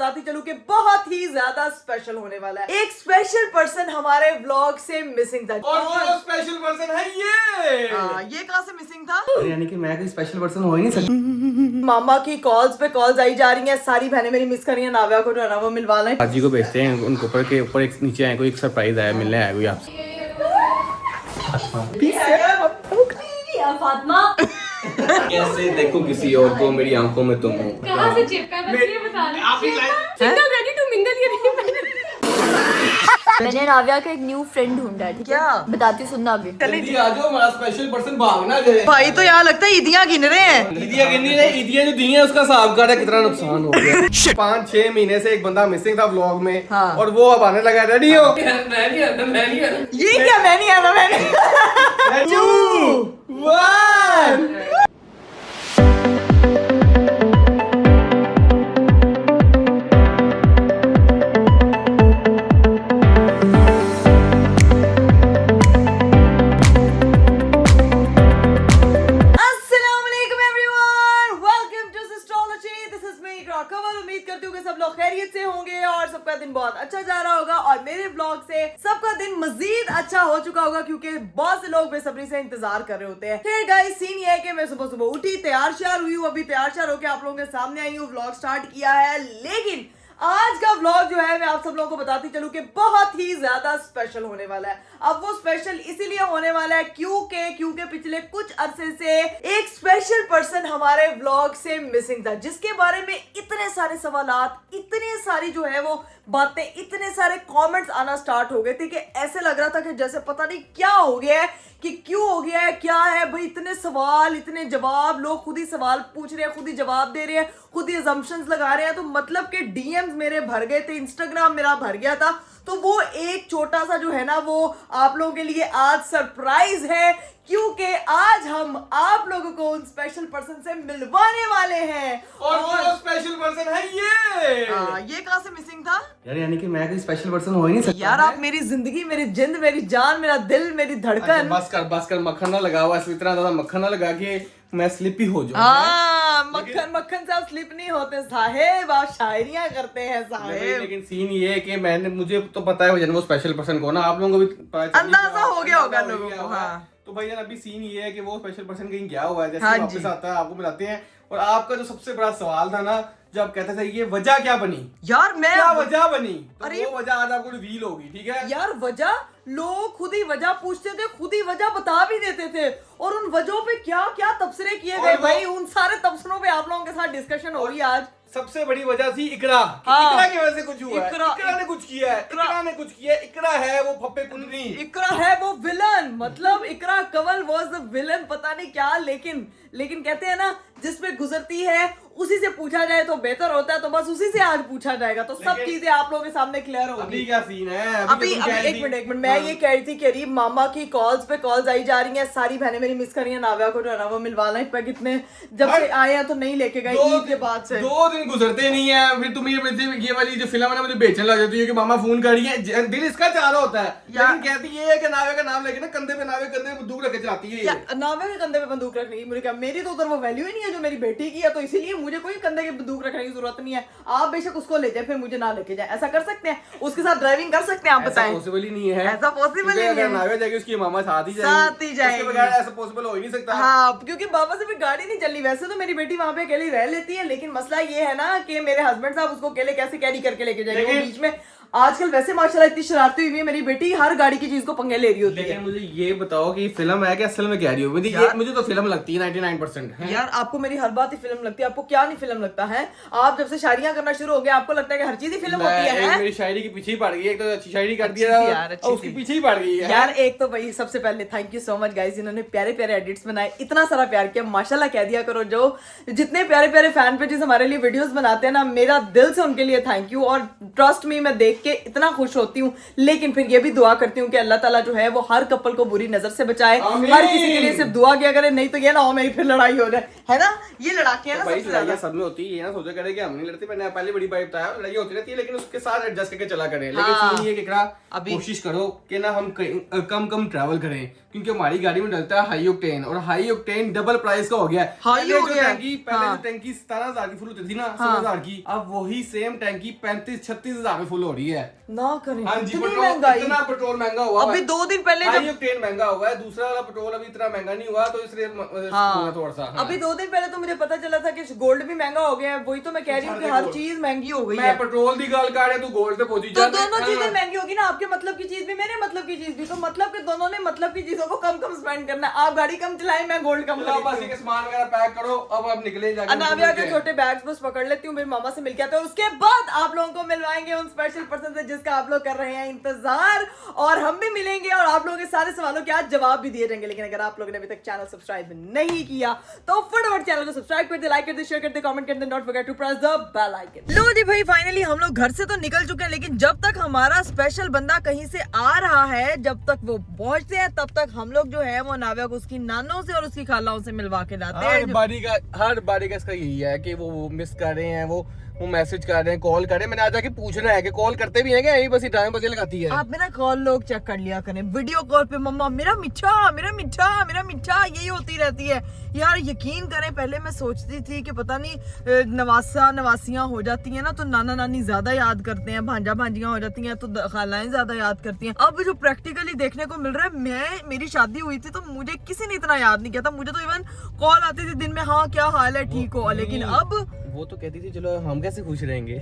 बताती चलूं कि बहुत ही ज्यादा स्पेशल होने वाला है। एक स्पेशल पर्सन हमारे व्लॉग से मिसिंग था और वो स्पेशल पर्सन है ये कहाँ से मिसिंग था? यानी कि मैं कोई स्पेशल पर्सन हो ही नहीं सकता। मामा की कॉल्स पे कॉल्स आई जा रही हैं, सारी बहनें मेरी मिस कर रही हैं। नाव्या को जो है ना वो मिलवा लें। हाजी को भेजते हैं, उनके ऊपर के ऊपर एक नीचे आए, कोई एक सरप्राइज आया, मिलने आया कोई आपसे। फातिमा कैसे देखो किसी और को, मेरी आंखों में तुम हो। कहाँ से चिपका बस ये बता दे। सिंगल रेडी टू मिंगल ये नहीं। मैंने नाव्या का एक न्यू फ्रेंड ढूंढा है। ठीक है, क्या? बताती हूँ, सुनना अभी। जल्दी आ जाओ, हमारा स्पेशल पर्सन भागना जाए। भाई तो यहाँ लगता है ईदियाँ गिन रहे हैं। ईदियाँ गिनी नहीं, ईदियाँ जो दी हैं उसका हिसाब काटा कितना नुकसान हो गया। 5-6 महीने से एक बंदा मिसिंग था व्लॉग में। हाँ। और वो अब आने लगा। रेडी हो? ये क्या? मैं नहीं आना, मैंने 2, 1 उम्मीद करती हूँ कि सब लोग खैरियत से होंगे और सबका दिन बहुत अच्छा जा रहा होगा और मेरे ब्लॉग से सबका दिन मजीद अच्छा हो चुका होगा, क्योंकि बहुत से लोग बेसब्री से इंतजार कर रहे होते हैं। खैर गाइस, सीन ये है कि मैं सुबह सुबह उठी, तैयार श्यार हुई हूँ, अभी तैयार श्यार होकर आप लोगों के सामने आई हूँ, व्लॉग स्टार्ट किया है। लेकिन आज का व्लॉग जो है मैं आप सब लोगों को बताती चलूं कि बहुत ही ज्यादा स्पेशल होने वाला है। अब वो स्पेशल इसीलिए होने वाला है क्योंकि पिछले कुछ अरसे से एक स्पेशल पर्सन हमारे व्लॉग से मिसिंग था, जिसके बारे में इतने सारे सवालात, इतने सारी जो है वो बातें, इतने सारे कमेंट्स आना स्टार्ट हो गए थे कि ऐसे लग रहा था कि जैसे पता नहीं क्या हो गया है, कि क्यों हो गया है, क्या है भाई। इतने सवाल, इतने जवाब, लोग खुद ही सवाल पूछ रहे हैं, खुद ही जवाब दे रहे हैं, खुद ही असम्पशंस लगा रहे हैं। तो मतलब कि डीएम्स मेरे भर गए थे, इंस्टाग्राम मेरा भर गया था। तो वो एक छोटा सा जो है ना वो आप लोगों के लिए आज सरप्राइज है, क्योंकि आज हम आप लोगों को उन स्पेशल पर्सन से मिलवाने वाले हैं। और वो स्पेशल पर्सन है ये कहाँ से मिसिंग था? यार यानी कि मैं कोई स्पेशल पर्सन हो ही नहीं सकता। यार आप मेरी जिंदगी, मेरी जिंद, मेरी जान, मेरा दिल, मेरी धड़कन। बस कर मक्खन ना लगा हुआ, इतना ज्यादा मक्खन ना लगा के मैं स्लिप ही हो जाऊं। हाँ, मक्खन से आप स्लिप नहीं होते साहेब, आप शायरियां करते हैं साहेब। लेकिन सीन ये है कि मुझे तो पता है वो स्पेशल पर्सन को ना, आप लोगों को भी अंदाजा हो गया होगा लोगों को। हाँ। तो भाई यार अभी सीन ये है कि वो स्पेशल पर्सन कहीं गया हुआ है, जैसे हाँ वापस आता है आपको मिलाते हैं। और आपका जो सबसे बड़ा सवाल था ना, जब आप कहते थे ये वजह क्या बनी, यार मैं क्या वजह बनी, तो अरे वो वजह आज आपको रिवील होगी। ठीक है यार, वजह लोग खुद ही वजह पूछते थे, खुद ही वजह बता भी देते थे, और उन वजहों पे क्या क्या तबसरे किए गए भाई, उन सारे तबसरों पे आप लोगों के साथ डिस्कशन होगी आज। सबसे बड़ी वजह थी इकरा। हाँ। इकरा की वजह से कुछ हुआ है। इकरा ने कुछ किया है, इकरा ने कुछ किया है। इकरा है वो फप्पे कुंडली, इकरा है वो विलन, मतलब इकरा कंवल वाज द विलन, पता नहीं क्या। लेकिन कहते हैं ना, जिसपे गुजरती है उसी से पूछा जाए तो बेहतर होता है, तो बस उसी से आज पूछा जाएगा, तो सब चीजें आप लोगों के सामने क्लियर होगी। अभी क्या सीन है? अभी एक मिनट मैं ये कह रही थी कि मामा की कॉल्स पे कॉल्स आई जा रही हैं, सारी बहनें मेरी मिस कर रही हैं। नाव्या को जो है ना वो मिलवा लें, पर कितने जब से आए हैं तो नहीं लेके गए ईद के बाद से। 2 दिन गुजरते नहीं है, फिर तुम ये वाली जो फिल्म है ना मुझे बेचने लग जाती है कि मामा फोन कर रही है। दिल इसका चाह रहा होता है, लेकिन कहती ये है कि नाव्या का नाम लेके ना कंधे पे बंदूक रख के चलाती है। नाव्या के कंधे पे बंदूक रखने की मुझे क्या, मेरी तो उधर वो वैल्यू ही नहीं है जो मेरी बेटी की है, तो इसीलिए मुझे कोई कंधे के बंदूक रखने की जरूरत नहीं है। आप बेशक उसको ले जाए, फिर मुझे ना लेके जाए, ऐसा कर सकते हैं, उसके साथ ड्राइविंग कर सकते हैं। आप बताएं, पॉसिबल ही नहीं है, ऐसा पॉसिबल ही नहीं है। नाव्या जाएगी उसकी मामा साथ ही जाएगी, उसके बगैर ऐसा पॉसिबल हो ही नहीं सकता। हाँ, क्योंकि बाबा से भी गाड़ी नहीं चलनी। वैसे तो मेरी बेटी वहां पे अकेली रह लेती है, लेकिन मसला ये है ना कि मेरे हस्बैंड साहब उसको अकेले कैसे कैरी करके लेके जाएंगे। वो बीच में आजकल वैसे माशाल्लाह इतनी शरारती हुई है मेरी बेटी, हर गाड़ी की चीज को पंगे ले रही होती है। लेकिन मुझे ये बताओ कि फिल्म है कि असल में कह रही हो? मुझे तो फिल्म लगती है 99% है। यार आपको मेरी हर बात ही फिल्म लगती है, आपको क्या नहीं फिल्म लगता है? आप जब से शायरियां करना शुरू हो गया आपको लगता है कि हर चीज ही फिल्म होती है। मेरी शायरी के पीछे ही पड़ गई, एक तो अच्छी शायरी कर दिया यार, उसके पीछे ही पड़ गई है यार। एक तो भाई सबसे पहले thank you so much guys, जिन्होंने प्यारे प्यारे एडिट्स बनाए, इतना सारा प्यार किया, माशाल्लाह कह दिया करो। जो जितने प्यारे प्यारे फैन पेजेस हमारे लिए वीडियोस बनाते हैं ना, मेरा दिल से उनके लिए थैंक यू। और ट्रस्ट मी, मैं देख के इतना खुश होती हूँ, लेकिन फिर ये भी दुआ करती हूँ कि अल्लाह ताला जो है वो हर कपल को बुरी नजर से बचाए। हर किसी के लिए सिर्फ दुआ किया करे, नहीं तो ये ना हो मेरी फिर लड़ाई हो जाए, है ना। ये लड़ाके हैं ना भाई सबसे ज्यादा। सब में होती है, ये ना सोचा करे कि हम नहीं लड़ते। मैंने पहले बड़ी बात बताया, लड़ाई होती रहती है, लेकिन उसके साथ एडजस्ट करके चला करें। लेकिन सीन ये कि अभी कोशिश करो कि ना हम कम ट्रैवल करें, क्योंकि हमारी गाड़ी में डलता है हाई ऑक्टेन, और हाई ऑक्टेन डबल प्राइस का हो गया है। हाई हो गया। पहले जो टैंकी 17,000 की फुल होती थी ना, 16,000 की, अब वही सेम टैंकी 35-36,000 में फुल हो रही है। ना करें, हाँ जी, इतनी महंगाई। इतना पेट्रोल महंगा हुआ अभी 2 दिन पहले हाई ऑक्टेन महंगा हुआ है, दूसरा वाला पेट्रोल अभी इतना महंगा नहीं हुआ, तो इसलिए थोड़ा सा। अभी 2 दिन पहले तो मुझे पता चला था कि गोल्ड भी महंगा हो गया है। वही तो मैं कह रही हूँ कि हर चीज महंगी हो गई है। मैं पेट्रोल की गल कर रहा, तू गोल्ड पे पहुंची तो जा। दोनों चीजें महंगी होगी ना, आपके मतलब की चीज भी, मेरे मतलब की चीज भी, तो मतलब कि दोनों ने मतलब की चीजों को कम स्पेंड करना है। आप गाड़ी कम चलाएं, मैं गोल्ड कम बस सामान वगैरह पैक करो, अब निकले जाके। अनाविया के छोटे बैग्स बस पकड़ लेती हूँ, मेरी मामा से मिलके आते हैं, उसके बाद आप लोगों को मिलवाएंगे उन स्पेशल पर्सन से जिसका आप लोग कर रहे हैं इंतजार, और हम भी मिलेंगे और आप लोगों के सारे सवालों के आज जवाब भी दिए जाएंगे। लेकिन अगर आप लोगों ने अभी तक चैनल सब्सक्राइब नहीं किया तो फटाफट चैनल को सब्सक्राइब कर दे, लाइक कर दे, शेयर कर दे, कमेंट कर दे, not forget to press the bell icon. लो जी भाई, फाइनली हम लोग घर से तो निकल चुके हैं, लेकिन जब तक हमारा स्पेशल बंदा कहीं से आ रहा है, जब तक वो पहुंचते हैं, तब तक हम लोग जो है वो नाविया को उसकी नानों से और उसकी खालाओं से मिलवा के लाते हैं। हर बारी का इसका यही है कि वो मिस कर रहे हैं, वो मैसेज कर रहे हैं, कॉल कर रहे हैं। मैंने आज आके पूछना है कि कॉल करते भी हैं क्या, यही बस टाइम बजे लगाती है। आप मेरा कॉल लोग चेक कर लिया करें, वीडियो कॉल पे मम्मा मेरा मिठा मेरा मिठा मेरा मिठा यही होती रहती है। यार यकीन करें, पहले मैं सोचती थी कि पता नहीं नवासियां हो जाती हैं ना तो नाना नानी ज्यादा याद करते हैं, भांजा भांजियां हो जाती हैं तो खालाएं ज्यादा याद करती हैं। अब जो प्रैक्टिकली देखने को मिल रहा है, मेरी शादी हुई थी तो मुझे किसी ने इतना याद नहीं किया था। मुझे तो इवन कॉल आती थी दिन में, हाँ क्या हाल है, ठीक हो, लेकिन अब वो तो कहती थी चलो हम कैसे खुश रहेंगे।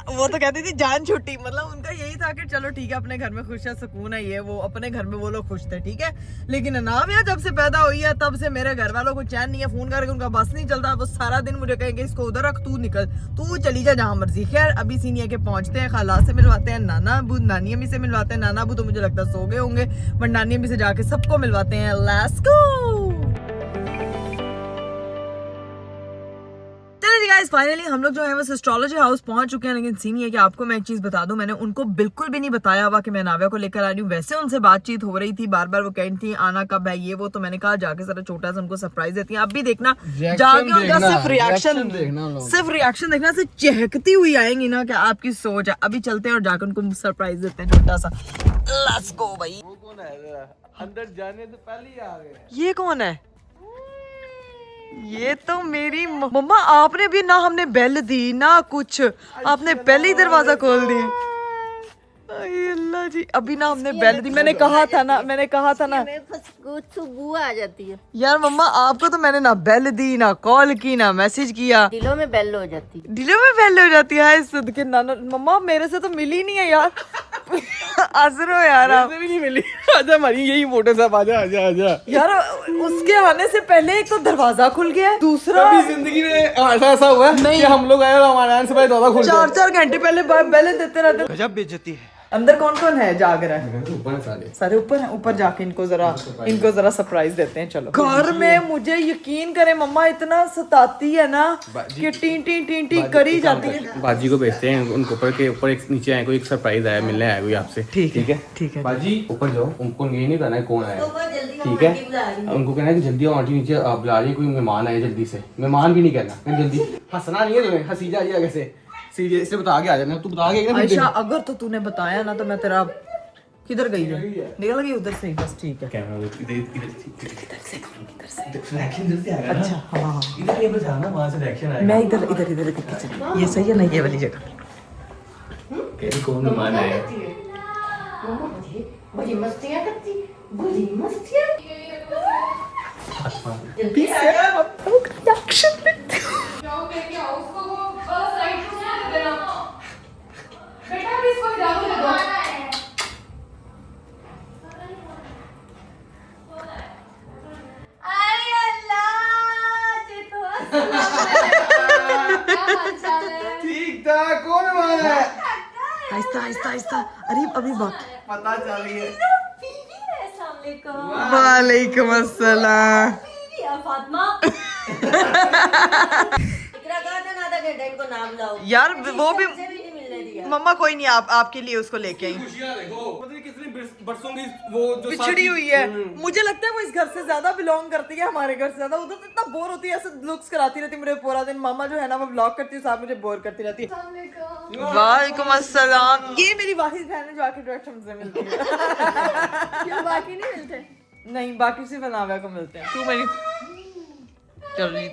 वो तो कहती थी जान छुट्टी, मतलब उनका यही था कि चलो ठीक है अपने घर में खुश है, सुकून है, ये वो अपने घर में वो लोग खुश थे, ठीक है। लेकिन अनाविया जब से पैदा हुई है तब से मेरे घर वालों को चैन नहीं है, फोन करके उनका बस नहीं चलता, वो सारा दिन मुझे कहेंगे इसको उधर रख, तू निकल, तू चली जा जहाँ मर्जी। खैर अभी सीन ये के पहुंचते हैं, खाला से मिलवाते हैं, नाना अबू नानी अम्मी से मिलवाते हैं। नाना अबू तो मुझे लगता है सो गए होंगे, बट नानी अम्मी से जाके सबको मिलवाते हैं। Let's go. गाइस फाइनली हम लोग जो है बस एस्ट्रोलॉजी हाउस पहुंच चुके हैं, लेकिन सीन ये कि आपको मैं एक चीज बता दूं, मैंने उनको बिल्कुल भी नहीं बताया हुआ कि मैं नाविया को लेकर आ रही हूँ। वैसे उनसे बातचीत हो रही थी, बार बार वो कह रही थी आना कब है, ये वो, तो मैंने कहा जाके जरा छोटा सा उनको सरप्राइज देती हैं। अब भी देखना जाके उनका सिर्फ रिएक्शन देखना, से चहकती हुई आएंगी ना कि आपकी सोच है। अभी चलते हैं और जाकर उनको सरप्राइज देते हैं छोटा सा। लेट्स गो भाई। वो कौन है? अंदर जाने से पहले ही आ गए। ये कौन है? ये तो मेरी मम्मा, आपने भी ना हमने बेल दी ना कुछ, आपने पहले ही दरवाजा खोल दी। अल्लाह जी, अभी ना हमने बेल दी, मैंने कहा था ना बुआ आ जाती है यार मम्मा, आपको तो मैंने ना बेल दी, ना कॉल की, ना मैसेज किया। दिलों में बेल हो जाती है, दिलों में बेल हो जाती है। सदके नाना मम्मा मेरे से तो मिली नहीं है यार। आजरो यार, आप भी नहीं मिली। आजा हमारी यही फोटो साहब, आजा आजा आजा यार। उसके आने से पहले एक तो दरवाजा खुल गया, दूसरा कभी जिंदगी में ऐसा हुआ है कि हम लोग आए और हमारे आने से पहले दरवाजा खुल गया। 4-4 घंटे पहले बेले देते रहते। गजब बेइज्जती है। अंदर कौन कौन है जाग रहा है? ऊपर सारे ऊपर हैं। ऊपर जाके इनको जरा सरप्राइज देते हैं। चलो घर में मुझे यकीन करे मम्मा इतना सताती है ना कि टी करी जाती है। बाजी को भेजते हैं उनको ऊपर के ऊपर, एक नीचे आए, कोई एक सरप्राइज आया, मिलने आया कोई आपसे। ठीक है बाजी ऊपर जाओ, उनको ये नहीं कहना है कौन आया, ठीक है। उनको कहना है कि जल्दी आओ, आंटी नीचे आप बुला रही है, कोई मेहमान आए, जल्दी से। मेहमान भी नहीं कहना, जल्दी। हंसना नहीं है तुम्हें, हंसी जा रही है कैसे, सीरियस से बता के आ जाना। तू बता के ना आयशा, अगर तो तूने बताया ना तो मैं तेरा किधर गई है? निकल गई उधर से ही, बस ठीक है। कैमरा इधर से रिएक्शन जल्दी आएगा। अच्छा हाँ, इधर ये बजा ना, वहां से रिएक्शन आएगा। मैं इधर करके चली। ये सही है ना, ये वाली जगह। कैसी कौन मेहमान आए? बड़ी मस्तियाँ करती, बड़ी मस्तियाँ। ठीक था, कौन मेहमान है? आहिस्ता। अरे अभी बाकी पता चल रही है। वालेकुम अस्सलाम। फातिमा इकरा कहा था ना आधा घंटा इनको नाम लाओ यार वो भी मिलने दिया। मम्मा कोई नहीं, आप आपके लिए उसको लेके आई। खुशियां देखो, पता नहीं कितने बरसों की वो जो बिछड़ी हुई है। मुझे लगता है वो इस घर से ज्यादा बिलोंग करती है हमारे घर से ज्यादा। उधर तो इतना बोर होती है, ऐसे लुक्स कराती रहती मुझे पूरा दिन। मामा जो है ना वो ब्लॉग करती है, साथ मुझे बोर करती रहती है। वालेकुम अस्सलाम। ये मेरी वाहिद बहन है जो आके डायरेक्ट हमसे मिलती है। क्यों बाकी नहीं मिलते? नहीं, बाकी सिर्फ अनाविया को मिलते हैं। तू मेरी चल रही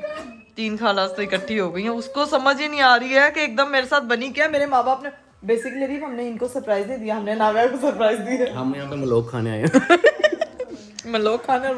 3 खालास तो इकट्ठी हो गई हैं, उसको समझ ही नहीं आ रही है कि एकदम मेरे साथ बनी क्या। मेरे माँ बाप ने बेसिकली रीफ हमने इनको सरप्राइज दे दिया, हमने नाविया को सरप्राइज दिया। हम यहाँ पे मलोक खाने आए हैं। मलोक खाने और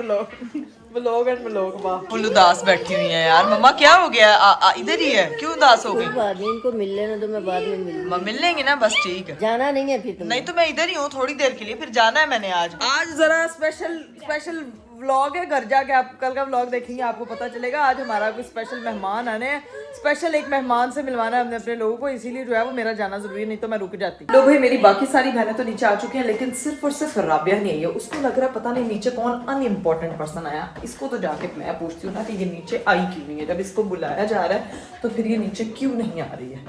व्लॉग एंड व्लॉग। वाह, फुल उदास बैठी हुई है यार। मम्मा क्या हो गया? इधर ही है, क्यों उदास हो गई? बाद में इनको मिल लेना तो मैं बाद में मिल मिल लेंगे ना, बस ठीक है। जाना नहीं है फिर नहीं तो मैं इधर ही हूँ थोड़ी देर के लिए, फिर जाना है मैंने। आज जरा स्पेशल व्लॉग है। घर जाके आप कल का व्लॉग देखेंगे, आपको पता चलेगा। आज हमारा कोई स्पेशल मेहमान आने हैं। स्पेशल एक मेहमान से मिलवाना है हमने अपने लोगों को, इसीलिए जो है वो मेरा जाना जरूरी है, नहीं तो मैं रुक जाती। लो भाई, मेरी बाकी सारी बहनें तो नीचे आ चुकी हैं, लेकिन सिर्फ और सिर्फ राबिया नहीं आई है। उसको लग रहा है पता नहीं नीचे कौन अनइम्पोर्टेंट पर्सन आया। इसको तो जाके मैं पूछती हूँ ना कि ये नीचे आई क्यों नहीं है। जब इसको बुलाया जा रहा है तो फिर ये नीचे क्यों नहीं आ रही है?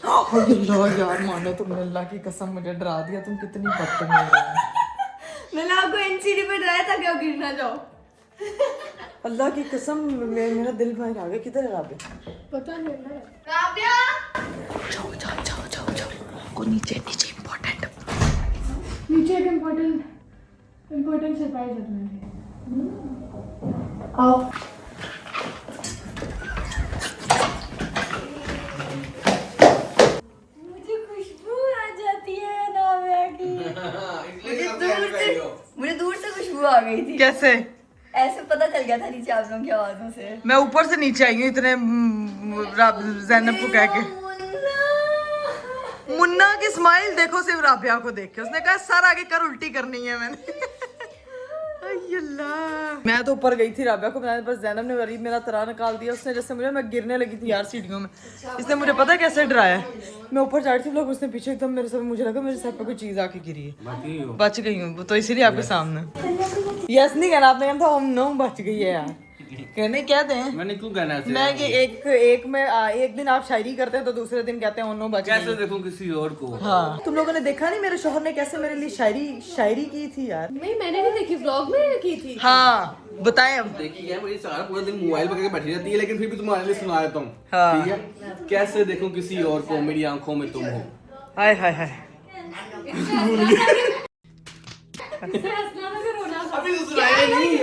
अल्लाह यार, मानो तुमने अल्लाह की कसम मुझे डरा दिया। तुम कितनी बदतमीज हो। मैंने आपको एनसीडी पे डराया था क्या गिर ना जाओ। अल्लाह की कसम मेरा दिल बाहर आ गया। किधर है राबिया? पता नहीं ना। राबिया जाओ को नीचे इम्पोर्टेंट एक इम्पोर्टेंट सरप्राइज है तुम्हारे। आओ। मुझे खुशबू आ जाती है नाविया की। मुझे दूर से खुशबू आ गई थी। कैसे? ऐसे पता चल गया था नीचे आप लोगों की आवाजों से। मैं ऊपर से नीचे आई हूँ इतने ज़ैनब को कह के। मुन्ना की स्माइल देखो सिर्फ राबिया को देख के। उसने कहा सर आगे कर, उल्टी करनी है मैंने। अल्लाह, मैं तो ऊपर गई थी राबिया को बनाने, बस ज़ैनब ने गरीब मेरा तरा निकाल दिया उसने। जैसे मुझे, मैं गिरने लगी थी यार सीढ़ियों में। इसने मुझे पता है कैसे डराया। मैं ऊपर जा रही थी, लोग उसने पीछे एकदम मेरे सर, मुझे लगा मेरे सर पे कोई चीज आके गिरी है। बच गई हूँ तो इसीलिए आपके सामने। यस नहीं कहना, आपने कहना था ओम नो बच गई है यार। कहने क्या दें? मैंने क्यों कहना है? मैं ये एक दिन आप शायरी करते हैं तो दूसरे दिन कहते हैं ओनो बच गई। कैसे देखूं किसी और को? हाँ, तुम लोगों ने देखा नहीं मेरे शोहर ने कैसे मेरे लिए शायरी की थी यार। नहीं, मैंने नहीं देखी, व्लॉग में की थी। हाँ बताएं अब। देखी है, मुझे सारा पूरा दिन मोबाइल पकड़ के बैठी रहती है, लेकिन फिर भी तुम्हारे लिए सुना देता हूँ। हाँ। ठीक है? कैसे देखूं किसी और को, मेरी आंखों में तुम हो। हाय हाय हाय। अभी तो सुनाया नहीं।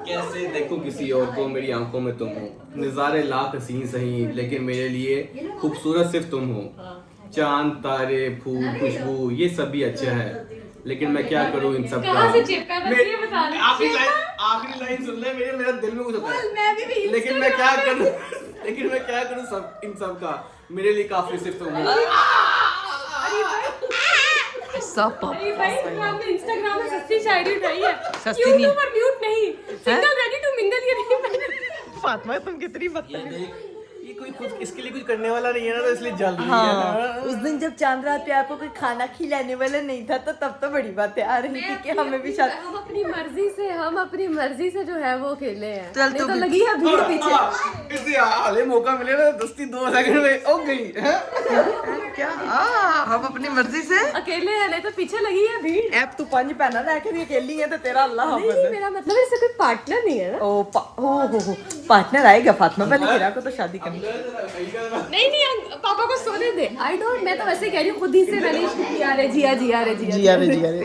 कैसे देखूं किसी और को, मेरी आंखों में तुम हो। नज़ारे लाख हसीन सही, लेकिन मेरे लिए खूबसूरत सिर्फ तुम हो। चांद, तारे, फूल, खुशबू, ये सब भी अच्छा है, लेकिन मैं क्या करूं इन सब का। आखिरी लाइन सुन ले, मेरा दिल में कुछ होता है। लेकिन मैं क्या करूं सब इन सब का, मेरे लिए काफी सिर्फ तुम हो। सब इंस्टाग्राम में सस्ती शायरी उठाई है। सस्ती नहीं। यूट्यूब पर म्यूट नहीं, सिंगल रेडी टू मिंगल ये नहीं। फातिमा तुम कितनी बदतमीज। ये कोई खुद इसके लिए कुछ करने वाला नहीं है ना, तो इसलिए जल रही है हाँ, ना। उस दिन जब चांद रात पे आपको कोई खाना खिलाने वाला नहीं था तो तब तो बड़ी बातें आ रही थी कि हमें भी शायद। हम अपनी मर्जी से जो है वो खेले हैं। चल नहीं तू तो भी- लगी है भीड़ पीछे। इसे हाले मौका मिले ना, दस्ती 2 सेकंड में हो गई है। क्या हम अपनी मर्जी से अकेले है, नहीं तो पीछे लगी है भीड़। ऐप तू पंज पहना ना कि अकेली है तो तेरा अल्लाह हाफिज नहीं, है। मेरा मतलब इससे कोई पार्टनर नहीं है ना। हो पार्टनर आएगा फातिमा, पहले हीरा को तो शादी करनी। नहीं पापा को सोने दे। आई डोंट, मैं तो वैसे कह रही हूँ, खुद ही से मैंने इश्क किया रे जिया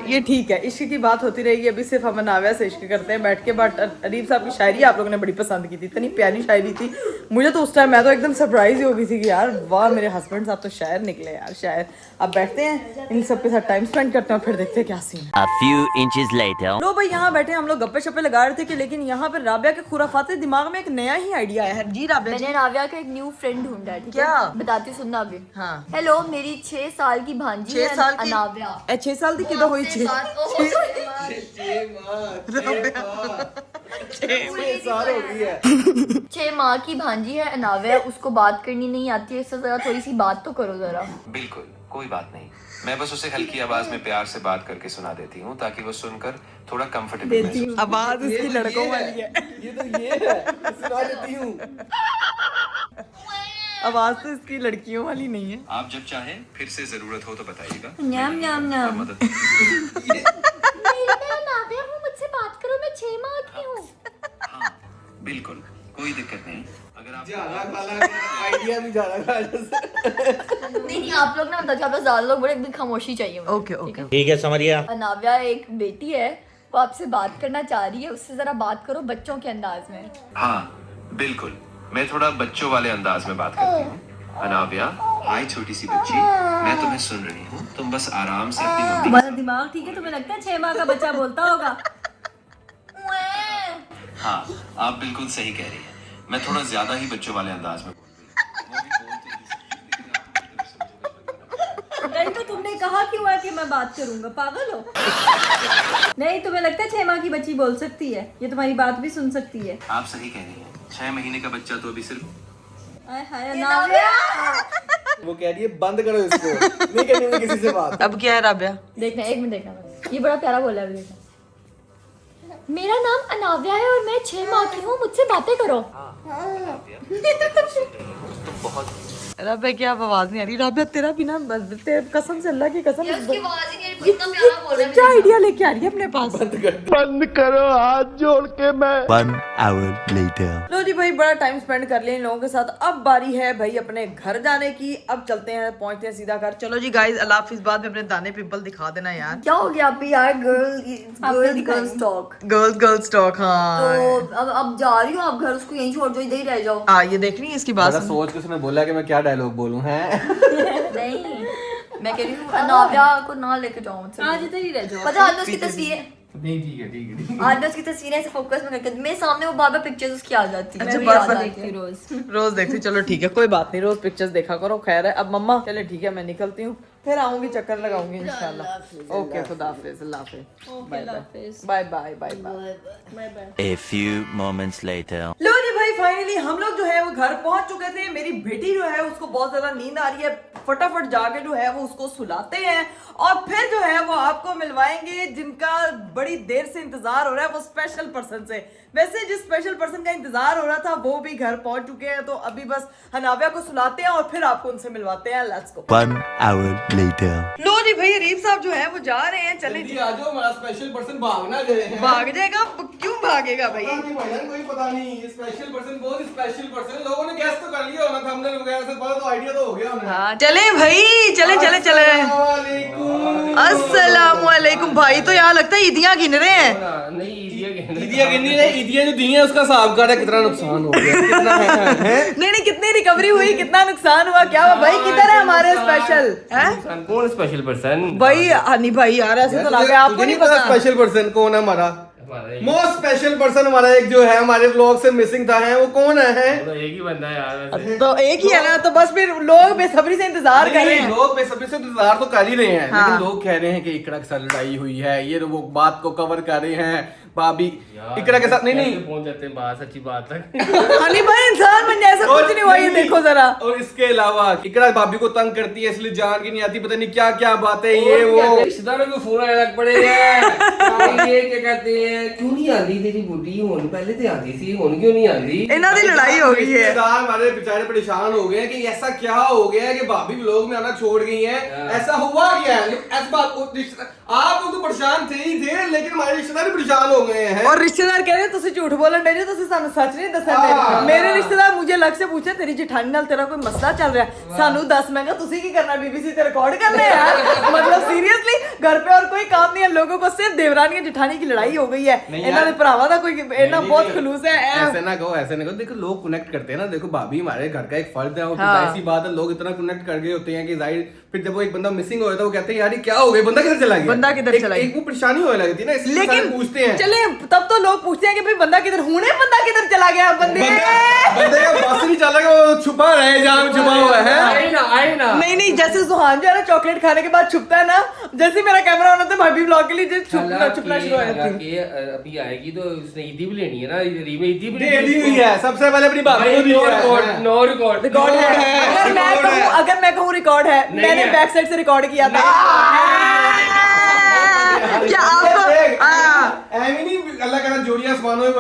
ये ठीक है, इश्क की बात होती रहेगी। अभी सिर्फ हम नाविया से इश्क करते हैं बैठ के। बट अरीब साहब की शायरी आप लोगों ने बड़ी पसंद की थी, इतनी प्यारी शायरी थी। मुझे तो उस टाइम मैं तो एकदम सरप्राइज ही हो गई थी कि यार वाह, मेरे हस्बैंड साहब तो शायर निकले यार, शायर। अब बैठते हैं इन सब के साथ टाइम स्पेंड करते हैं, फिर देखते हैं क्या सीन है। A few inches later. लो भाई, यहाँ बैठे हम लोग गप्पे शप्पे लगा रहे थे कि, लेकिन यहाँ पे राबिया के खुराफाते दिमाग में एक नया ही आइडिया आया है। जी राबिया जी। मैंने नाविया का एक न्यू फ्रेंड ढूंढा है। ठीक है? क्या? बताती हूँ, सुनना अभी। हाँ। हेलो, मेरी 6 साल की भांजी 6 है साल की अनाविया। 6 साल की किधर हुई 6 6 माह की भांजी है अनाविया, उसको बात करनी नहीं आती है। इससे जरा थोड़ी सी बात तो करो जरा। बिल्कुल कोई बात नहीं, मैं बस उसे हल्की आवाज में प्यार से बात करके सुना देती हूँ ताकि वो सुनकर थोड़ा कंफर्टेबल महसूस। आवाज इसकी लड़कों वाली है। ये तो ये है, सुना देती हूँ। आवाज तो इसकी लड़कियों वाली नहीं है। आप जब चाहें फिर से जरूरत हो तो बताइएगा। न्याम न्याम न्याम। मदद मेरा नाविया हूँ, मुझसे बात करो, मैं 6 माह की हूँ। हाँ बिल्कुल, कोई दिक्कत नहीं। अगर आप आइडिया भी ज्यादा नहीं आप लोग ना मतलब ज्यादा ज्यादा लोग बड़े एकदम खामोशी चाहिए मुझे। ओके ओके ठीक है, समझ गया। अनाव्या एक बेटी है, वो आपसे बात करना चाह रही है, उससे जरा बात करो बच्चों के अंदाज में। हाँ बिल्कुल, मैं थोड़ा बच्चों वाले अंदाज में बात करती हूँ। अनाव्या, हाय छोटी सी बच्ची, मैं तुम्हें सुन रही हूँ, तुम बस आराम से अपनी मम्मी। तुम्हारा दिमाग ठीक है? तुम्हें लगता है 6 माह का बच्चा बोलता होगा? हाँ आप बिल्कुल सही कह रही हैं, मैं थोड़ा ज्यादा ही बच्चों वाले अंदाज में बोल रही हूँ। वो भी बोलते ही सकती हैं, लेकिन आपकी तरफ से मुझे कुछ पता नहीं। नहीं तो तुमने कहा क्यों है कि मैं बात करूंगा? पागल हो? नहीं तुम्हें लगता है 6 माह की बच्ची बोल सकती है? ये तुम्हारी बात भी सुन सकती है। आप सही कह रही हैं, 6 महीने का बच्चा तो अभी सिर्फ। आय हाय अनाव्या। वो कह रही है बंद करो इसको, नहीं करनी मुझे किसी से बात। अब क्या है राबिया? देखना, एक मिनट देखना बस। ये बड़ा प्यारा बोला है, देखना। मेरा नाम अनाव्या है और मैं 6 माह की हूँ, मुझसे बातें करो। राबिया क्या आवाज नहीं आ रही? राबिया तेरा बिना तेरे कसम से, अल्लाह की कसम, उसकी आवाज ही नहीं, इतना प्यारा बोल रहा है। क्या आइडिया लेके आ रही है अपने पास? बंद करो हाथ जोड़ के मैं। 1 hour later. लो जी भाई, बड़ा टाइम स्पेंड कर लिया इन लोगों के साथ। अब बारी है भाई अपने घर जाने की। अब चलते हैं, पहुंचते हैं सीधा घर। चलो जी गाइस, अल्लाह हाफिज। बाद में अपने दाने पिंपल दिखा देना यार। क्या हो गया अभी यार? Girls talk. Girls talk. हाँ तो अब जा रही हूँ आप घर, उसको यहीं छोड़ दो, इधर ही रह जाओ। हाँ, ये देख रही है इसकी बात। सोच के उसने बोला कि मैं क्या डायलॉग बोलूं है। नहीं मैं कह रही हूँ अनाव्या को ना लेके जाओ मुझसे। आज इधर ही रह जाओ। पता है आज मैं उसकी तस्वीरें, नहीं ठीक है ठीक है। आज मैं उसकी तस्वीरें ऐसे फोकस में करके मेरे सामने वो बार बार पिक्चर्स उसकी आ जाती है। अच्छा, मैं भी बार याद बार आती हूँ रोज। रोज देखती। चलो ठीक है, कोई बात नहीं, रोज पिक्चर्स देखा करो। खैर है। अब मम्मा चले ठीक है, मैं निकलती हूँ, फिर आऊंगी, चक्कर लगाऊंगी इंशाल्लाह। ओके, खुदा हाफिज, अल्लाह हाफिज, bye bye bye bye bye bye. A few moments later. लो जी भाई, फाइनली हम लोग जो है वो घर पहुंच चुके थे। मेरी बेटी जो है उसको बहुत ज्यादा नींद आ रही है, फटाफट जाके जो है वो उसको सुलाते हैं और फिर जो है वो आपको मिलवाएंगे जिनका बड़ी देर से इंतजार हो रहा है, वो स्पेशल पर्सन से। वैसे जिस स्पेशल पर्सन का इंतजार हो रहा था वो भी घर पहुंच चुके हैं, तो अभी बस हनाव्या को सुलाते हैं और फिर आपको उनसे मिलवाते हैं। Let's go. 1 hour later. लो जी भाई, अरीब साहब जो है वो जा रहे हैं। चले जी, आ जाओ, हमारा स्पेशल पर्सन भागना गए हैं। भाग जाएगा? क्यों भागेगा भाई? पता नहीं भाईजान, कोई पता नहीं। ये स्पेशल पर्सन, बहुत स्पेशल पर्सन। लोगों ने गैस तो कर लिया होना, थंबनेल वगैरह से पता तो आइडिया तो हो गया होना। हाँ चले भाई, चले चले चले। अस्सलाम वालेकुम भाई। तो यहाँ लगता है ईदियाँ गिन रहे हैं। ईदियाँ गिनी नहीं, ईदियाँ जो दी हैं उसका हिसाब कर है, कितना नुकसान हो गया, कितना है? नहीं, कितनी रिकवरी हुई, कितना नुकसान हुआ, क्या हुआ भाई? किधर है हमारे स्पेशल? हैं कौन स्पेशल पर्सन? भाई हनी भाई यार, ऐसे तो लगे आपको नहीं पता। स्पेशल पर्सन कौन है हमारा? मोस्ट स्पेशल पर्सन हमारा एक जो है हमारे व्लॉग से मिसिंग था, है वो कौन है? तो एक ही बंदा है यार वैसे। तो एक ही है ना, तो बस फिर लोग बेसब्री से इंतजार कर रहे हैं। लोग बेसब्री से इंतजार तो कर ही रहे हैं, हाँ। लेकिन लोग कह रहे हैं कि इकरा के साथ लड़ाई हुई है, ये वो बात को कवर कर रहे हैं। भाभी इकरा के साथ नहीं पहुंच जाते हैं बात, सच्ची बात है। हनी भाई इंसान बन जाए, ऐसा कुछ नहीं हुआ, ये देखो जरा। और इसके अलावा इकरा भाभी को तंग करती है, इसलिए जान की नहीं आती, पता नहीं क्या क्या बातें ये वो। रिश्तेदारों को फोन आने लग पड़ेगा। ये क्या कहते हैं, क्यों नहीं आती तेरी बुढ़ी? होने पहले तो आती थी, होने क्यों नहीं आती? इन्हों की लड़ाई हो गई है। रिश्तेदार हमारे बेचारे परेशान हो गए कि ऐसा क्या हो गया है कि भाभी व्लॉग में आना छोड़ गई है, ऐसा हुआ क्या है? ऐसी बात, आप लोग तो परेशान थे ही थे, लेकिन हमारे रिश्तेदार परेशान हो गए हैं। और रिश्तेदार कह रहे हैं तुसी झूठ बोलन डे, तुसी सानू सच नहीं दसन हाँ। दे। मेरे रिश्तेदार मुझे लग से पूछे तेरी जेठानी नाल तेरा कोई मसला चल रहा है, सानू दस। मैं कहा तुसी की करना, बीबीसी ते रिकॉर्ड करना है यार। मतलब सीरियसली घर पे और कोई काम नहीं है, लोगों को सिर्फ देवरानी और जेठानी की लड़ाई हो गई है। इन्हां दे भरावां दा कोई इन्हां बहुत खलूस है। ऐसे ना कहो, ऐसे ना कहो। देखो लोग कनेक्ट करते हैं ना, देखो भाभी हमारे घर का एक फर्द है और हाँ। ऐसी बात है, लोग इतना कनेक्ट कर गए होते हैं कि जाहिर, फिर जब वो एक बंदा मिसिंग हो जाता है वो कहते हैं यार ये क्या हो गया, बंदा किधर चला गया, बंदा किधर चला गया? एक वो परेशानी होने लगती है ना, इसलिए सारे लेकिन पूछते हैं। चले तब तो लोग पूछते हैं कि भाई बंदा किधर हुने, बंदा किधर चला गया? बंदे बंदे का बस नहीं चला गया, वो छुपा रहे, जहाँ में छुपा हुआ है। आए ना नहीं, जैसे सुहान जो है ना चॉकलेट खाने के बाद छुपता है ना, जैसे मेरा कैमरा होना था भाभी ब्लॉग के लिए जो छुपना शुरू हो जाती है। अभी आएगी तो उसने ईदी भी लेनी है ना, ईदी में ईदी भी दे दी हुई है, सबसे पहले अपनी भाभी को दी है। नो रिकॉर्ड रिकॉर्ड है। अगर मैं कहूँ रिकॉर्ड है, मैंने है। बैक साइड से रिकॉर्ड किया था। क्या आपको नहीं, अल्लाह का जोड़ियां आसमानों में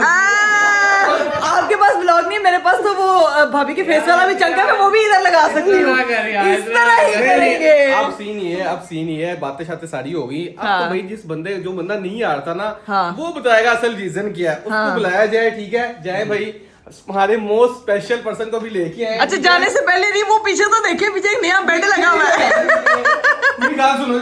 आपके पास ब्लॉग नहीं है, मेरे पास तो वो भाभी के फेस वाला भी चंका है, मैं वो भी इधर लगा सकती हूँ। इस तरह ही करेंगे। अब सीन ये है, बातें शातें सारी हो गई। अब तो भाई जो बंदा नहीं आ रहा था ना, वो बताएगा असल रीजन क्या है। उसको बुलाया जाए, ठीक है, जाए भाई, हमारे मोस्ट स्पेशल पर्सन को भी लेके आए। अच्छा, जाने से पहले नहीं, वो पीछे तो देखिए, पीछे एक नया बेड लगा हुआ है। मेरी बात सुनो,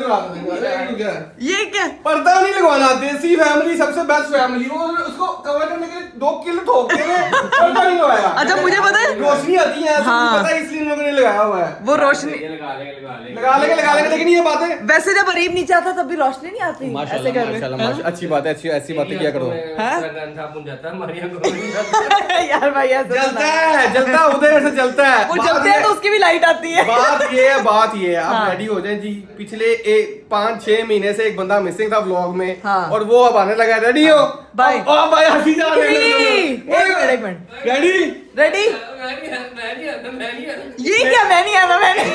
ये क्या? पर्दा नहीं लगवाना, देसी फैमिली सबसे बेस्ट फैमिली, वो उसको कवर करने के लिए 2 किलो ठोकते हैं, पर्दा नहीं लगाया। अच्छा, मुझे पता है, रोशनी आती है, पता है, इसलिए इन लोगों ने लगाया हुआ है। वो रोशनी लगा लेंगे, लेकिन ये बात है, वैसे जब अरीब नीचे आता तब भी रोशनी नहीं आती। ऐसे कर माशाल्लाह, अच्छी बात है, ऐसी बातें किया करो। यार भाई, जलता है उधर से जलता है, वो जलते हैं तो उसकी भी लाइट आती है। बात ये है आप रेडी हो जाएं जी। पिछले 5-6 महीने से एक बंदा मिसिंग था व्लॉग में, और वो अब आने लगा। रेडी हो भाई? भाई हंसी जा रही है। एक मिनट, रेडी? ये क्या? मैं नहीं आता, मैं नहीं।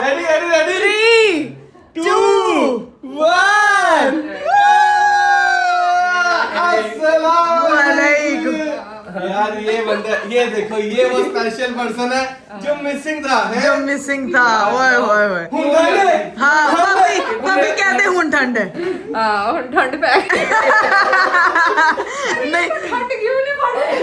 रेडी 3, 2, 1। अस्सलामुअलैकुम। यार ये बंदा, ये देखो, ये वो स्पेशल पर्सन है जो मिसिंग था, जो मिसिंग था। ओए ओए ओए, हाँ, भाभी कहते हैं ठंड है। ठंड पे नहीं, ठंड क्यों नहीं पड़ रही?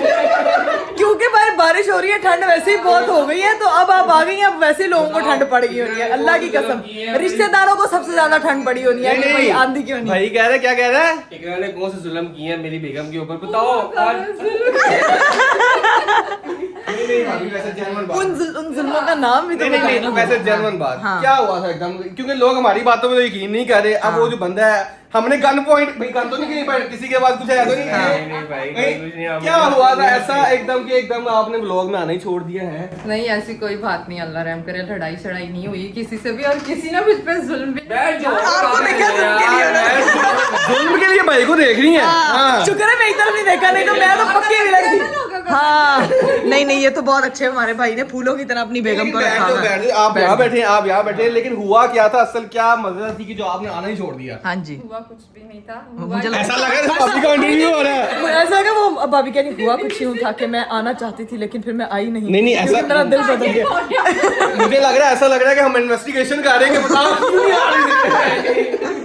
क्योंकि भाई बारिश हो रही है, ठंड वैसे ही बहुत हो गई है, तो अब आप आ गई हैं, अब वैसे लोगों को ठंड पड़ गई होनी है। अल्लाह की कसम, रिश्तेदारों को सबसे ज्यादा ठंड पड़ी होनी है कि भाई आंधी क्यों नहीं। भाई कह रहे, क्या कह रहा है? इकरा ने कौन से जुल्म किए हैं मेरी बेगम के ऊपर, बताओ। नहीं भाभी, वैसे जेन्युइन बात। उन जुल्मों का नाम भी तो नहीं, वैसे जेन्युइन बात। क्या हुआ था एकदम, क्योंकि लोग हमारी बातों में तो यकीन नहीं कर रहे। अब वो जो बंदा है, हमने गन पॉइंट, भाई गन तो नहीं कहीं पर किसी के पास कुछ है तो नहीं। क्या हुआ था ऐसा एकदम आपने व्लॉग में आना ही छोड़ दिया है? नहीं, ऐसी कोई बात नहीं, अल्लाह रहम करे, लड़ाई शड़ाई नहीं हुई किसी से भी, और किसी ने मुझ पे जुल्म भी। आपको देखा जुल्म के लिए भाई को देख रही है। शुक्र है मैं इधर नहीं देखा, नहीं तो मैं तो पक्की भी लगती। हाँ, नहीं, ये तो बहुत अच्छे हमारे भाई ने फूलों की तरह अपनी बेगम को रखा है। आप यहाँ बैठे, लेकिन हुआ क्या था असल, क्या मजा थी कि जो आपने आना ही छोड़ दिया? हाँ जी, हुआ कुछ भी नहीं था। मुझे ऐसा लगा था भाभी का इंटरव्यू हो रहा है। ऐसा लगा वो भाभी कह रही हुआ कुछ यूं था कि मैं आना चाहती थी, लेकिन फिर मैं आई नहीं। नहीं, ऐसा मेरा दिल बदल गया। मुझे लग रहा है, ऐसा लग रहा है कि हम इन्वेस्टिगेशन करेंगे, बताओ क्यों नहीं आ रही?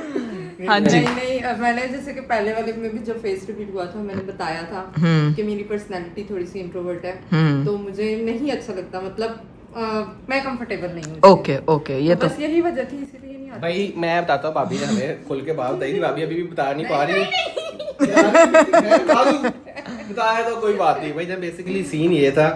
हाँ जी, नहीं, मैंने जैसे कि पहले वाले में भी जब फेस रिवील हुआ था, मैंने बताया था कि मेरी पर्सनालिटी थोड़ी सी इंट्रोवर्ट है, तो मुझे नहीं अच्छा लगता, मतलब मैं कंफर्टेबल नहीं हूँ। ओके, ये तो बस यही वजह थी, इसीलिए नहीं आता। भाई मैं बताता हूँ, भाभी ने हमें खुल के बात बताई थी, भाभी अभी भी बता नहीं पा रही। बताया तो कोई बात नहीं भाई। जब बेसिकली सीन ये था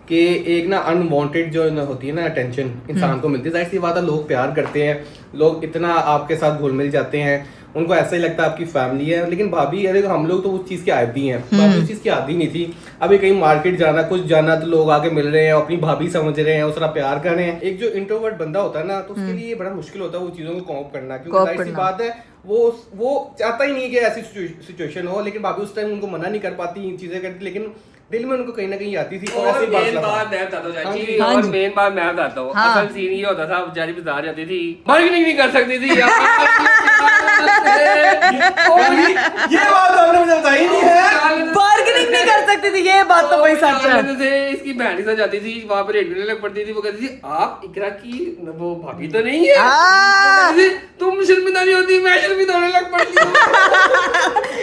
कि एक ना अनवांटेड जो होती है ना अटेंशन इंसान को मिलती है, जाहिर सी बात है, लोग प्यार करते हैं, लोग इतना आपके साथ घुल मिल जाते हैं, उनको ऐसा ही लगता है आपकी फैमिली है। लेकिन भाभी, अरे हम लोग तो उस चीज के आदी हैं, भाभी उस चीज की आदी नहीं थी। अभी कहीं मार्केट जाना, कुछ जाना, तो लोग आके मिल रहे हैं, अपनी भाभी समझ रहे हैं, उसका प्यार कर रहे हैं। एक जो इंट्रोवर्ट बंदा होता है ना, तो उसके लिए बड़ा मुश्किल होता है वो चीजों को कॉप करना, क्योंकि जाहिर सी बात है वो चाहता ही नहीं है कि ऐसी सिचुएशन हो। लेकिन भाभी उस टाइम उनको मना नहीं कर पाती, चीजें करती, लेकिन दिल में उनको कहीं ना कहीं आती थी। और मेन बात मैं बताता हूँ चाची, और मेन बात मैं बताता हूँ, असल सीन ये होता था, बेचारी बाजार जाती थी, बार्गेनिंग नहीं कर सकती थी यार। ये बात तो हमने मुझे बताई नहीं है, बार्गेनिंग नहीं कर सकती थी, ये बात तो भाई सच है। जैसे इसकी बहन के साथ जाती थी, वहाँ पे रेट भी लग पड़ती थी, वो कहती थी आप इकरा की वो भाभी तो नहीं है, तुम शर्मिंदा नहीं होती, मैं शर्मिंदा होने लग पड़ती हूँ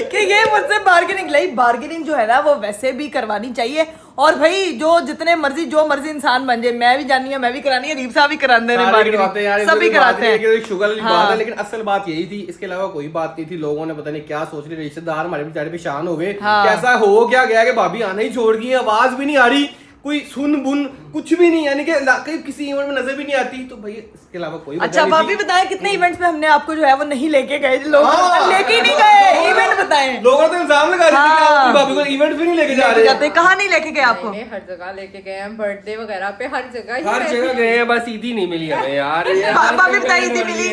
कि ये मुझसे बार्गेनिंग लाई। बार्गेनिंग जो है ना, वो वैसे भी करवानी चाहिए, और भाई जो मर्जी इंसान बन जाए, मैं भी जानी है, मैं भी करानी है, रीप साहब भी कराते हैं, सभी कराते हैं। शुगर वाली बात है, लेकिन असल बात यही थी, इसके अलावा कोई बात नहीं थी। लोगों ने पता नहीं क्या सोच रहे, रिश्तेदार हमारे बेचारे परेशान हो गए, कैसा हो क्या गया कि भाभी आना ही छोड़ गई, आवाज भी नहीं आ रही, कोई सुन बुन कुछ भी नहीं, यानी कि कहीं किसी इवेंट में नजर भी नहीं आती। तो भाई इसके अलावा कोई अच्छा, भाभी बताएं कितने इवेंट्स में हमने आपको जो है वो नहीं लेके गए, लोग लेके ही नहीं गए। इवेंट बताएं। लोगों ने इल्जाम लगा दिया कि आप भाभी को इवेंट भी नहीं लेके जा रहे। कहाँ नहीं लेके गए आपको? हर जगह लेके गए हैं, बर्थडे वगैरह पे हर जगह गए हैं, बस ईदी नहीं मिली हमें यार। भाभी बताइए, ईदी मिली?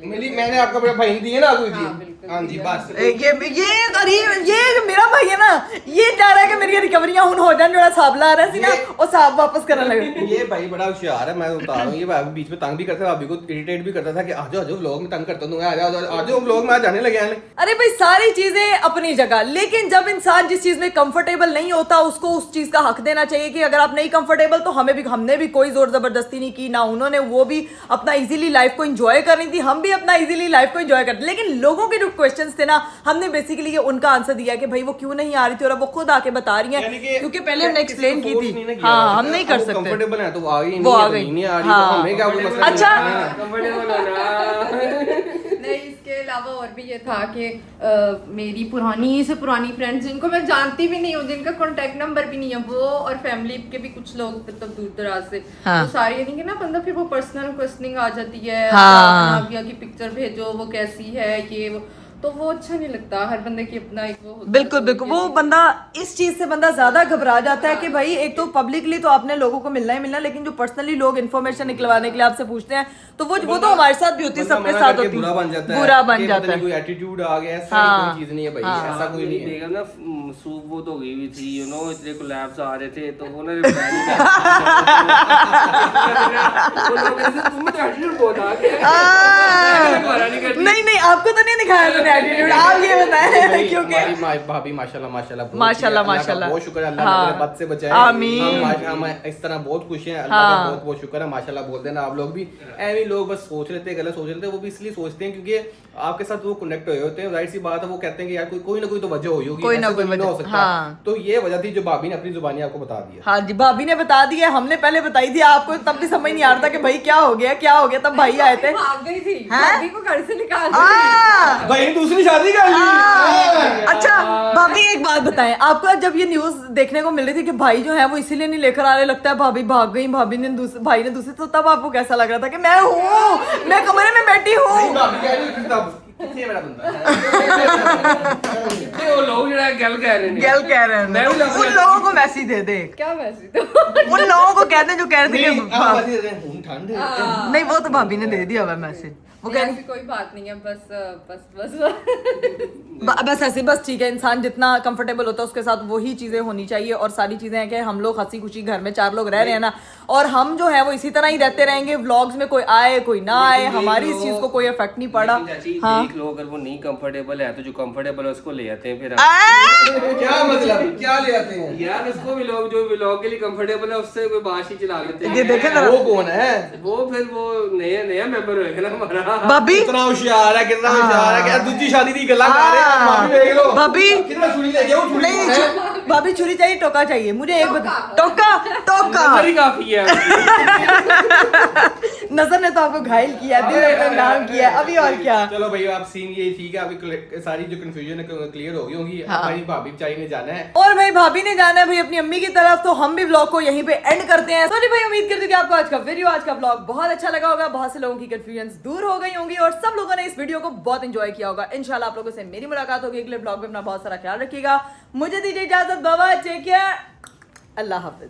मिली, मैंने आपको अपने भाई दी है ना, कोई दी। हाँ जी बस ये जो मेरा भाई है ना, ये चाह रहा है कि मेरी रिकवरियां हो जाए, जो साबला आ रहा है ना और साहब वापस करने लगे। ये भाई बड़ा होशियार है, मैं बता रहा हूँ। ये भाई बीच में तंग भी करता था, भाभी को इरिटेट भी करता था कि आ जाओ व्लॉग में तंग करता हूँ, आ जाओ व्लॉग में, आ जाने लगे हैं। अरे भाई सारी चीजें अपनी जगह, लेकिन जब इंसान जिस चीज में कंफर्टेबल नहीं होता उसको उस चीज का हक देना चाहिए कि अगर आप नहीं कंफर्टेबल तो हमने भी कोई जोर जबरदस्ती नहीं की ना, उन्होंने वो भी अपना इजीली लाइफ को एंजॉय करनी थी, हम भी अपना इजीली लाइफ को एंजॉय करते। लेकिन लोगों के जो क्वेश्चंस थे ना, हमने बेसिकली उनका आंसर दिया कि भाई वो क्यों नहीं आ रही थी और अब वो खुद आके बता रही है, क्योंकि पहले हमने एक्सप्लेन की थी। हाँ, हम नहीं कर सकते, कंफर्टेबल है तो वो आ गई, वो आ गई, नहीं आ रही हाँ। तो हमें क्या कोई मसला अच्छा कंफर्टेबल होना। नहीं, इसके अलावा और भी ये था कि मेरी पुरानी से पुरानी फ्रेंड्स जिनको मैं जानती भी नहीं हूँ, जिनका कॉन्टेक्ट नंबर भी नहीं है, वो और फैमिली के भी कुछ लोग मतलब दूर दराज से, हाँ। तो सारी यानी कि ना बंदा फिर वो पर्सनल क्वेश्चनिंग आ जाती है, हाँ। नाविया की पिक्चर भेजो, वो कैसी है, ये वो, तो वो अच्छा नहीं लगता। हर बंदे की अपना एक वो होता है। बिल्कुल बिल्कुल, वो बंदा इस चीज से बंदा ज्यादा घबरा जाता है कि भाई एक तो पब्लिकली तो आपने लोगों को मिलना ही मिलना, लेकिन जो पर्सनली लोग इन्फॉर्मेशन निकलवाने के लिए आपसे पूछते हैं तो वो तो हमारे साथ भी होती है, सबके साथ होती है, बुरा बन जाता है, बुरा बन जाता है। कोई एटीट्यूड आ गया, ऐसा हाँ। कोई चीज नहीं है भाई, हाँ। ऐसा कोई नहीं है। देखा ना, सूप वो तो गई हुई थी, यू नो, इतने कोलैप्स आ रहे थे तो वो ना रिप्लाई नहीं कर तुम तो एटीट्यूड बहुत आ गया। नहीं नहीं, आपको तो नहीं दिखाया मैंने एटीट्यूड, आप ये बताएं क्योंकि हमारी भाभी माशाल्लाह बहुत माशाल्लाह, अच्छी है, अल्लाह का माशाल्लाह। बहुत शुक्र है, अल्लाह हाँ। ने बद से बचाए। आमीन। हम इस तरह बहुत खुश हैं, अल्लाह हाँ। का बहुत बहुत शुक्र है, माशाल्लाह बोल देना आप लोग भी। ऐसे लोग बस सोच लेते हैं, गलत सोच लेते हैं, वो भी इसलिए सोचते हैं क्योंकि आपके साथ वो कनेक्ट हुए होते हैं, जाहिर सी बात है, वो कहते हैं कि यार कोई ना कोई तो वजह हुई होगी, कोई ना ऐसे कोई नहीं वजह, हो सकता। हाँ। तो ये वजह थी जो भाभी ने अपनी जुबानी आपको बता दिया। हाँ जी, भाभी ने बता दिया, हमने पहले बताई थी आपको, तब भी समझ नहीं आ रहा था कि भाई क्या हो गया, तब भाई आए थे। भाग गई थी, हैं? भाभी को घर से निकाल हाँ। भाई दूसरी शादी कर ली। अच्छा भाभी एक बात बताएं, आपको जब ये न्यूज देखने को मिल रही थी कि भाई जो है वो इसीलिए नहीं लेकर आ रहे, लगता है भाभी भाग गई, भाई ने दूसरी, तो तब आपको कैसा लग रहा था कि मैं हूँ, मैं कमरे में बैठी हूँ? भाभी कह रही थी तब कितने बड़ा बंदा नहीं, वो लोग जो गल कह रहे हैं, गल कह रहे हैं, मैं भी लगता उन लोगों को मैसेज दे दे, क्या मैसेज तो उन लोगों को कहते हैं जो कह रहे थे कि ठंड नहीं, वो तो भाभी ने दे दिया हुआ मैसेज, वो कह ऐसी कोई बात नहीं है, बस बस ऐसे, बस ठीक है, इंसान जितना कंफर्टेबल होता है उसके साथ वही चीजें होनी चाहिए, और सारी चीजें हैं कि हम लोग हंसी खुशी घर में 4 लोग रह रहे हैं ना, और हम जो है वो इसी तरह ही रहते रहेंगे, व्लॉग्स में कोई आए कोई ना आए, हमारी इस चीज को कोई इफेक्ट नहीं पड़ा। हाँ। देख लो, अगर वो नहीं कंफर्टेबल है तो जो कंफर्टेबल है उसको ले आते हैं फिर हम। क्या मतलब, क्या ले आते हैं यार, उसको भी लोग जो व्लॉग के लिए कंफर्टेबल है उससे कोई बात ही चला लेते हैं। ये देखे ना, वो कौन है? वो फिर वो नया मेंबर होएगा ना हमारा। भाभी कितना होशियार है, कितना होशियार है, क्या दूसरी शादी दी गल्ला कर रहे हैं, भाभी देख लो। भाभी कितना छुरी लेके आओ, छुरी नहीं, भाभी छुरी चाहिए, टोका चाहिए, मुझे एक बता, टोका नंबर ही काफी है। नजर ने तो आपको घायल किया, दिल ने तो नाम किया, अभी और क्या। चलो भाई, आप सीन ये ठीक है, अभी सारी जो कंफ्यूजन है क्लियर हो गई होगी। हमारी भाभी बेचारी ने जाना है, और भाई भाभी ने जाना है भाई अपनी अम्मी की तरफ, तो हम भी व्लॉग को यहीं पे एंड करते हैं। तो जी भाई, उम्मीद करती हूँ कि आपको आज का वीडियो, आज का व्लॉग बहुत अच्छा लगा होगा, बहुत से लोगों की कंफ्यूजन दूर हो गई होंगी और सब लोगों ने इस वीडियो को बहुत एंजॉय किया होगा। इंशाल्लाह आप लोगों से मेरी मुलाकात होगी अगले व्लॉग में, अपना बहुत सारा ख्याल रखिएगा, मुझे दीजिए इजाजत, बाय बाय, टेक केयर, अल्लाह हाफिज।